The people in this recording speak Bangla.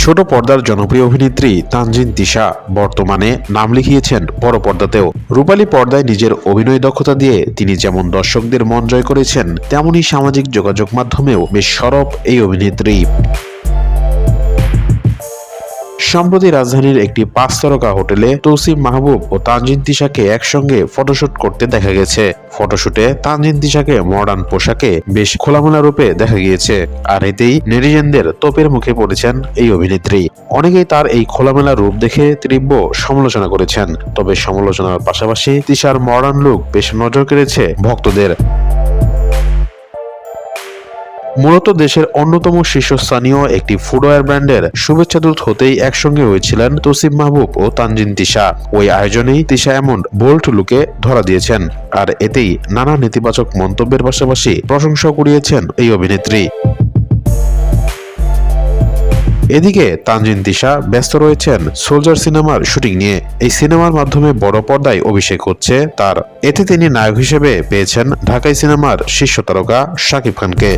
ছোট পর্দার জনপ্রিয় অভিনেত্রী তানজিন তিশা বর্তমানে নাম লিখিয়েছেন বড় পর্দাতেও। রূপালী পর্দায় নিজের অভিনয় দক্ষতা দিয়ে তিনি যেমন দর্শকদের মন জয় করেছেন, তেমনি সামাজিক যোগাযোগ মাধ্যমেও বেশ সরব এই অভিনেত্রী। সম্প্রতি রাজধানীর একটি 5 তারকা হোটেলে তৌসিফ মাহবুব ও তানজিন তিশাকে একসঙ্গে ফটোশুট করতে দেখা গেছে। ফটোশুটে তানজিন তিশাকে মডার্ন পোশাকে বেশ খোলামেলা রূপে দেখা গিয়েছে, আর এতেই নেটিজেনদের তোপের মুখে পড়েছেন এই অভিনেত্রী। অনেকেই তার এই খোলামেলা রূপ দেখে তীব্র সমালোচনা করেছেন। তবে সমালোচনার পাশাপাশি তিশার মডার্ন লুক বেশ নজর কেড়েছে ভক্তদের। মূলত দেশের অন্যতম শীর্ষস্থানীয় একটি ফুটওয়্যার ব্র্যান্ডের শুভেচ্ছাদূত হতেই একসঙ্গে হয়েছিলেন তৌসিফ মাহবুব ও তানজিন তিশা। ওই আয়োজনেই তিশা এমন বোল্ড লুকে ধরা দিয়েছেন, আর এতেই নানা নেতিবাচক মন্তব্যের পাশাপাশি প্রশংসা কুড়িয়েছেন এই অভিনেত্রী। এদিকে তানজিন তিশা ব্যস্ত রয়েছেন সোলজার সিনেমার শুটিং নিয়ে। এই সিনেমার মাধ্যমে বড় পর্দায় অভিষেক হচ্ছে তার। এতে তিনি নায়ক হিসেবে পেয়েছেন ঢাকাই সিনেমার শীর্ষ তারকা শাকিব খানকে।